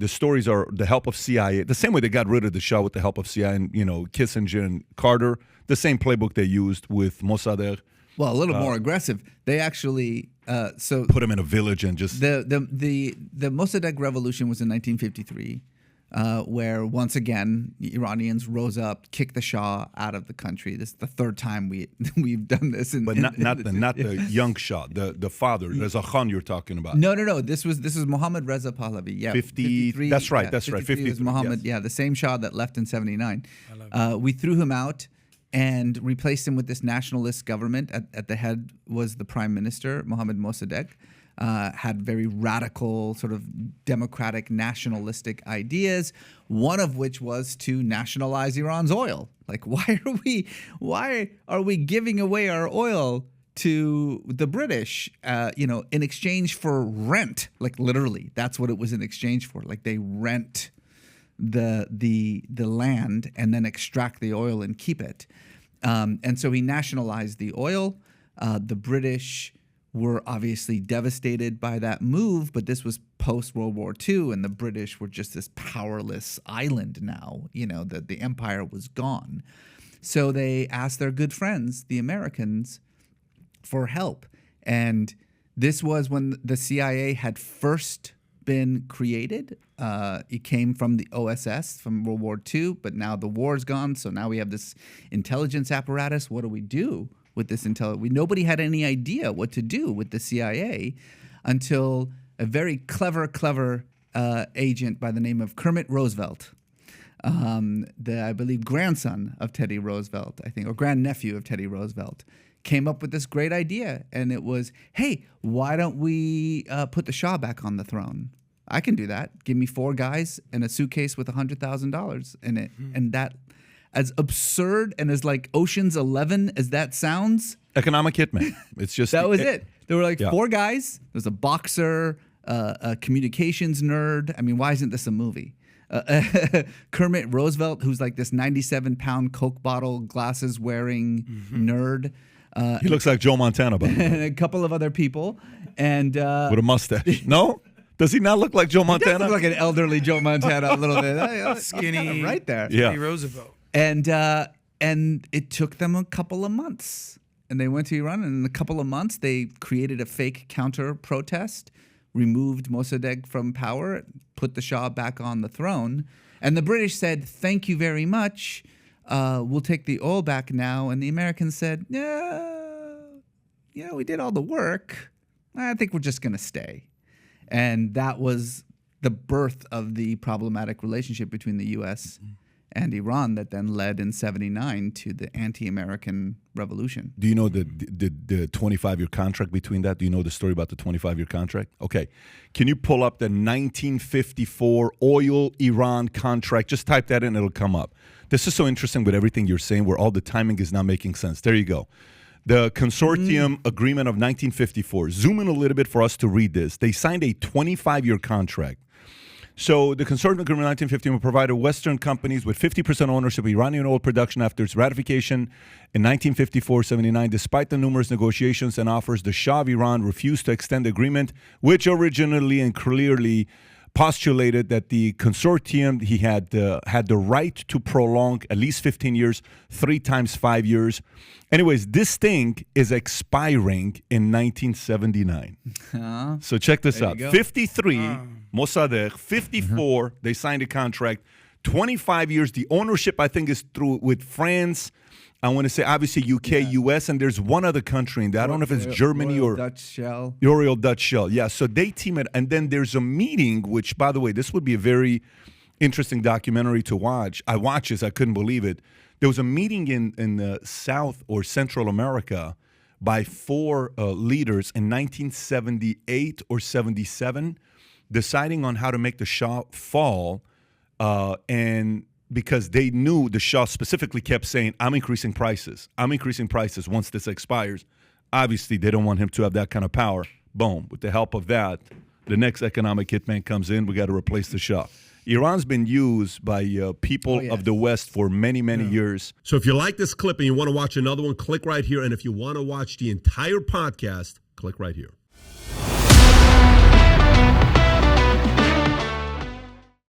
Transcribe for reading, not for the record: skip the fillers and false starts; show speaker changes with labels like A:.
A: the stories are the help of CIA. The same way they got rid of the Shah with the help of CIA and, Kissinger and Carter. The same playbook they used with Mosaddegh.
B: Well, a little more aggressive. They actually
A: put him in a village and just
B: the Mossadegh revolution was in 1953, where once again Iranians rose up, kicked the Shah out of the country. This is the third time we've done this.
A: But not the young Shah, the father, Reza Khan you're talking about.
B: No. This was Mohammad Reza Pahlavi. Yeah,
A: 53. That's right.
B: 53 was Mohammed. Yes. Yeah, the same Shah that left in 79. We threw him out and replaced him with this nationalist government. At the head was the prime minister, Mohammad Mosaddegh. Had very radical, sort of democratic, nationalistic ideas, one of which was to nationalize Iran's oil. Like, why are we giving away our oil to the British, in exchange for rent? Like, literally, that's what it was in exchange for. Like, they rent the land and then extract the oil and keep it. And so he nationalized the oil. The British were obviously devastated by that move, but this was post-World War II, and the British were just this powerless island now. The empire was gone. So they asked their good friends, the Americans, for help. And this was when the CIA had first been created. It came from the OSS from World War II, but now the war's gone, so now we have this intelligence apparatus. What do we do with this intelligence? Nobody had any idea what to do with the CIA until a very clever agent by the name of Kermit Roosevelt, I believe grandson of Teddy Roosevelt, I think, or grandnephew of Teddy Roosevelt, came up with this great idea. And it was, hey, why don't we put the Shah back on the throne? I can do that. Give me 4 guys and a suitcase with $100,000 in it. And that, as absurd and as like Ocean's 11 as that sounds,
A: economic hitman. It's just
B: that was it. There were like 4 guys. There's a boxer, a communications nerd. I mean, why isn't this a movie? Kermit Roosevelt, who's like this 97-pound Coke bottle glasses wearing nerd.
A: He looks like Joe Montana, by the way.
B: And a couple of other people, and
A: with a mustache. No, does he not look like Joe Montana?
B: He does look like an elderly Joe Montana a little bit.
C: Skinny,
B: right there.
A: Yeah,
C: Skinny Roosevelt.
B: And it took them a couple of months, and they went to Iran, and in a couple of months they created a fake counter protest, removed Mossadegh from power, put the Shah back on the throne, and the British said, "Thank you very much. We'll take the oil back now." And the Americans said, we did all the work. I think we're just going to stay. And that was the birth of the problematic relationship between the U.S. and Iran that then led in 79 to the anti-American revolution.
A: Do you know the 25-year contract between that? Do you know the story about the 25-year contract? Okay. Can you pull up the 1954 oil-Iran contract? Just type that in, it'll come up. This is so interesting with everything you're saying where all the timing is not making sense. There you go. The Consortium Agreement of 1954. Zoom in a little bit for us to read this. They signed a 25-year contract. So the Consortium Agreement of 1951 provided Western companies with 50% ownership of Iranian oil production after its ratification in 1954-79. Despite the numerous negotiations and offers, the Shah of Iran refused to extend the agreement, which originally and clearly postulated that the consortium, he had the right to prolong at least 15 years, 3 times 5 years. Anyways, this thing is expiring in 1979. So check this out. 53, Mosaddegh. 54, they signed a contract. 25 years. The ownership, I think, is through with France. I want to say, obviously, UK, US, and there's one other country in there. I don't know if it's Germany or
B: Dutch Shell.
A: Royal Dutch Shell. Yeah, so they team it. And then there's a meeting, which, by the way, this would be a very interesting documentary to watch. I watched this. I couldn't believe it. There was a meeting in South or Central America by 4 leaders in 1978 or 77, deciding on how to make the Shah fall, and because they knew the Shah specifically kept saying, I'm increasing prices once this expires. Obviously, they don't want him to have that kind of power. Boom. With the help of that, the next economic hitman comes in. We got to replace the Shah. Iran's been used by people of the West for many, many years.
D: So if you like this clip and you want to watch another one, click right here. And if you want to watch the entire podcast, click right here.